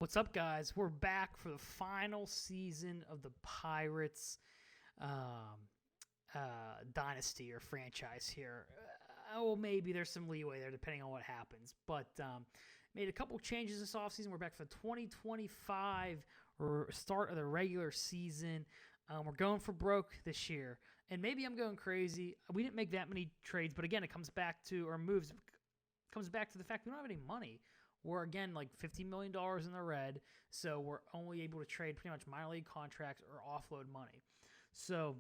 What's up, guys? We're back for the final season of the Pirates um, dynasty or franchise here. Well, maybe there's some leeway there depending on what happens. But made a couple changes this offseason. We're back for the 2025 start of the regular season. We're going for broke this year. And maybe I'm going crazy. We didn't make that many trades, but again, it comes back to, or moves, comes back to the fact we don't have any money. We're, again, like $50 million in the red, so we're only able to trade pretty much minor league contracts or offload money. So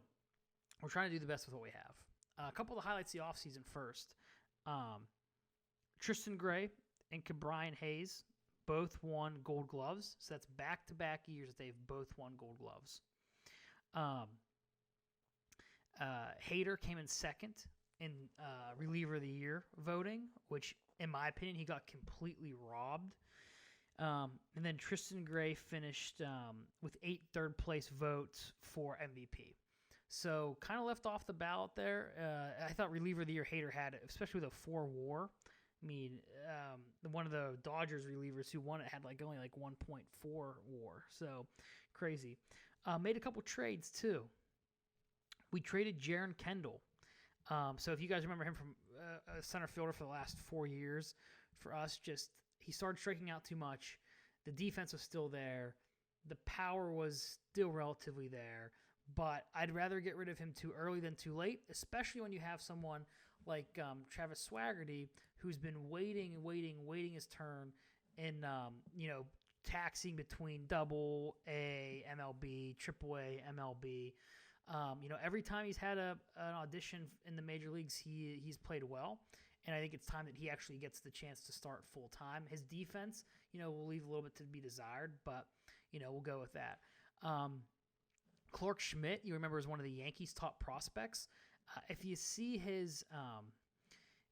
we're trying to do the best with what we have. A couple of the highlights of the offseason first. Tristan Gray and Brian Hayes both won Gold Gloves, so that's back-to-back years that they've both won Gold Gloves. Hader came in second in Reliever of the Year voting, which, in my opinion, he got completely robbed. And then Tristan Gray finished with 8 third-place votes for MVP. So kind of left off the ballot there. I thought Reliever of the Year Hader had it, especially with a 4 WAR. I mean, one of the Dodgers relievers who won it had only 1.4 WAR. So crazy. Made a couple trades too. We traded Jaron Kendall. So if you guys remember him from a center fielder for the last 4 years, for us, he started striking out too much. The defense was still there. The power was still relatively there. But I'd rather get rid of him too early than too late, especially when you have someone like Travis Swaggerty, who's been waiting his turn and, taxing between Double-A MLB, Triple-A MLB. Every time he's had an audition in the major leagues, he's played well. And I think it's time that he actually gets the chance to start full time. His defense, will leave a little bit to be desired, but, we'll go with that. Clark Schmidt, you remember, is one of the Yankees' top prospects. If you see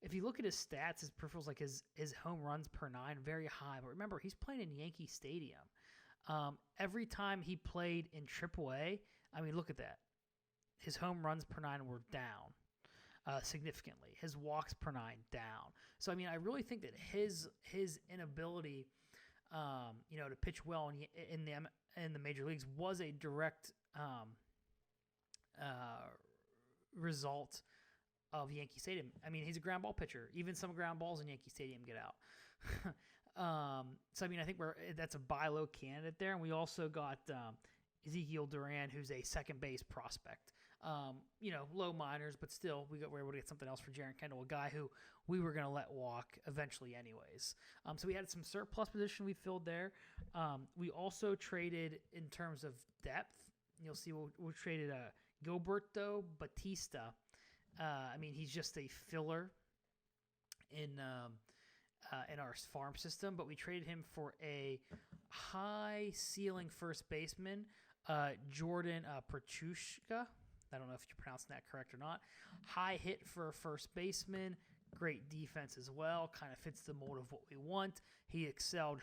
if you look at his stats, his peripherals, his home runs per 9, very high. But remember, he's playing in Yankee Stadium. Every time he played in AAA, look at that. His home runs per 9 were down significantly. His walks per 9 down. So I really think that his inability, to pitch well in the major leagues was a direct result of Yankee Stadium. He's a ground ball pitcher. Even some ground balls in Yankee Stadium get out. So I think that's a buy low candidate there, and we also got Ezekiel Duran, who's a second base prospect. Low minors, but still, we're able to get something else for Jaron Kendall, a guy who we were going to let walk eventually anyways. So we had some surplus position we filled there. We also traded in terms of depth. You'll see we traded Gilberto Batista. He's just a filler in our farm system, but we traded him for a high ceiling first baseman, Jordan Perchushka. I don't know if you're pronouncing that correct or not. High hit for a first baseman, great defense as well. Kind of fits the mold of what we want. He excelled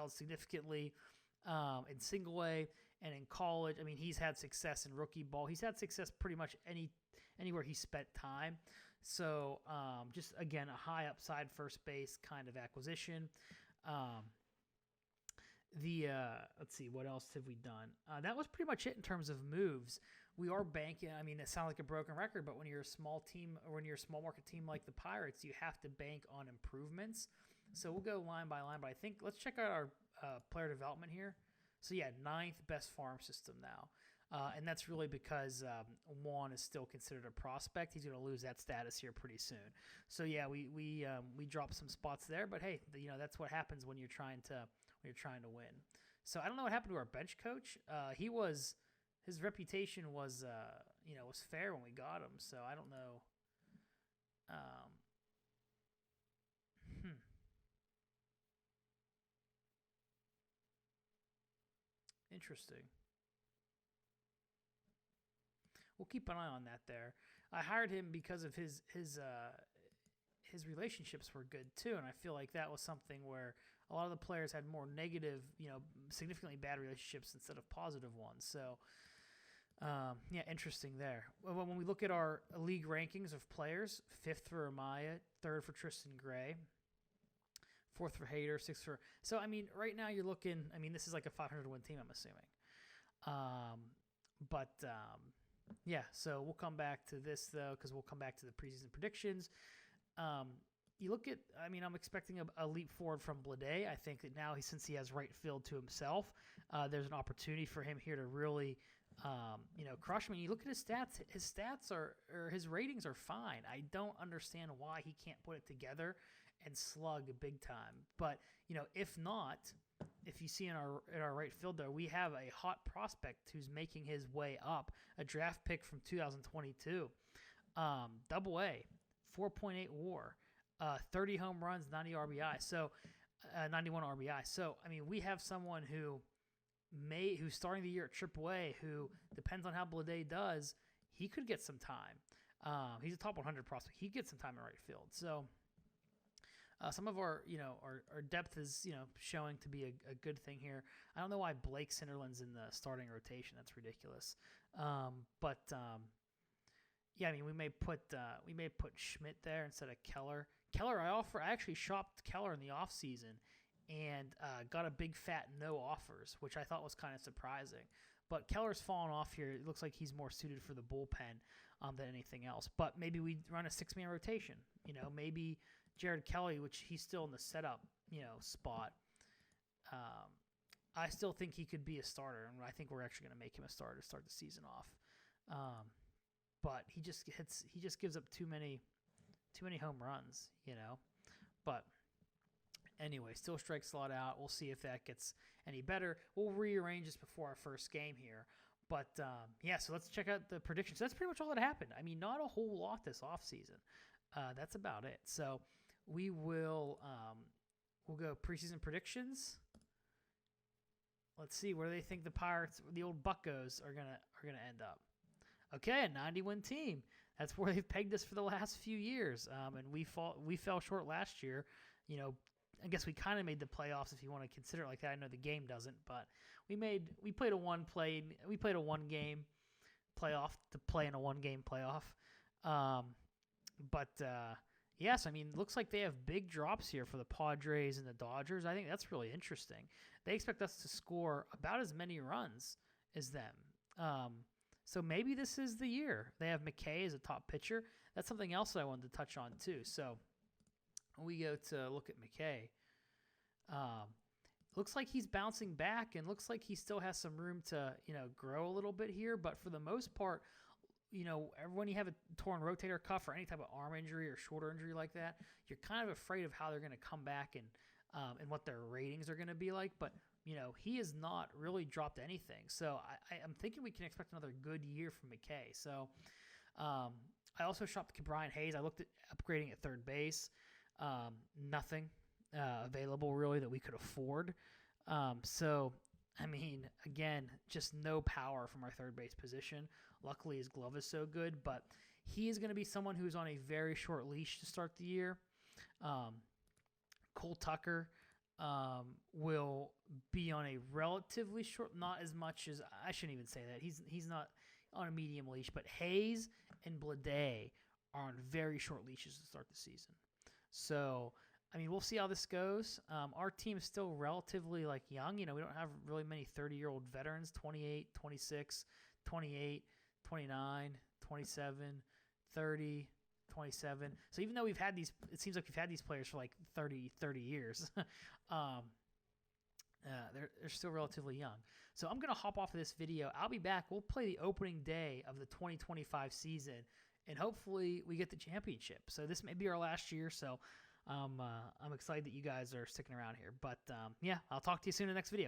significantly in single A and in college. He's had success in rookie ball. He's had success pretty much anywhere he spent time. So just again, a high upside first base kind of acquisition. Let's see, what else have we done? That was pretty much it in terms of moves. We are banking. It sounds like a broken record, but when you're a small team or when you're a small market team like the Pirates, you have to bank on improvements. So we'll go line by line, but I think let's check out our player development here. So yeah, 9th best farm system now. And that's really because Juan is still considered a prospect. He's going to lose that status here pretty soon. So yeah, we dropped some spots there, but hey, that's what happens when you're trying to win. So I don't know what happened to our bench coach. His reputation was fair when we got him. So I don't know. Interesting. We'll keep an eye on that there. I hired him because of his relationships were good too, and I feel like that was something where a lot of the players had more negative, significantly bad relationships instead of positive ones. So, interesting there. When we look at our league rankings of players, 5th for Amaya, 3rd for Tristan Gray, 4th for Hader, 6th for. So I mean, right now you're looking. I mean, this is like a 500-win team, I'm assuming. Yeah. So we'll come back to this though, because we'll come back to the preseason predictions. You look at. I mean, I'm expecting a leap forward from Blade. I think that now since he has right field to himself, there's an opportunity for him here to really. Crush him. And you look at his stats. His stats or his ratings are fine. I don't understand why he can't put it together and slug big time. But if not, if you see in our right field there, we have a hot prospect who's making his way up. A draft pick from 2022, Double A, 4.8 WAR, 30 home runs, 90 RBI. So 91 RBI. So I mean, we have someone who's starting the year at AAA, who depends on how Blade does, he could get some time. He's a top 100 prospect. He gets some time in right field. So some of our depth is showing to be a good thing here. I don't know why Blake Sinderland's in the starting rotation. That's ridiculous. Yeah, I mean we may put Schmidt there instead of Keller. I actually shopped Keller in the offseason and got a big fat no offers, which I thought was kind of surprising. But Keller's fallen off here. It looks like he's more suited for the bullpen than anything else. But maybe we run a 6-man rotation. Maybe Jared Kelly, which he's still in the setup, spot. I still think he could be a starter, and I think we're actually going to make him a starter to start the season off. But he just gives up too many home runs, But anyway, still strike slot out. We'll see if that gets any better. We'll rearrange this before our first game here. But, so let's check out the predictions. That's pretty much all that happened. I mean, not a whole lot this offseason. That's about it. So we will we'll go preseason predictions. Let's see where they think the Pirates, the old Buccos, are gonna end up. Okay, a 90-win team. That's where they've pegged us for the last few years. And we fell short last year. I guess we kind of made the playoffs if you want to consider it like that. I know the game doesn't, but we played a one-game playoff to play in a one-game playoff. Yes, I mean, looks like they have big drops here for the Padres and the Dodgers. I think that's really interesting. They expect us to score about as many runs as them. So maybe this is the year. They have McKay as a top pitcher. That's something else that I wanted to touch on too. So we go to look at McKay. Looks like he's bouncing back and looks like he still has some room to, grow a little bit here. But for the most part, when you have a torn rotator cuff or any type of arm injury or shoulder injury like that, you're kind of afraid of how they're going to come back and what their ratings are going to be like. But, he has not really dropped anything. So I'm thinking we can expect another good year from McKay. So I also shopped Brian Hayes. I looked at upgrading at third base. Nothing available really that we could afford. So, I mean, again, just no power from our third base position. Luckily, his glove is so good, but he is going to be someone who's on a very short leash to start the year. Cole Tucker will be on a relatively short, not as much as, I shouldn't even say that. He's not on a medium leash, but Hayes and Blade are on very short leashes to start the season. So, I mean, we'll see how this goes. Our team is still relatively young. We don't have really many 30-year-old veterans, 28, 26, 28, 29, 27, 30, 27. So even though we've had these, it seems like we've had these players for 30 years. They're still relatively young. So I'm going to hop off of this video. I'll be back. We'll play the opening day of the 2025 season, and hopefully we get the championship. So this may be our last year, so I'm excited that you guys are sticking around here. But, I'll talk to you soon in the next video.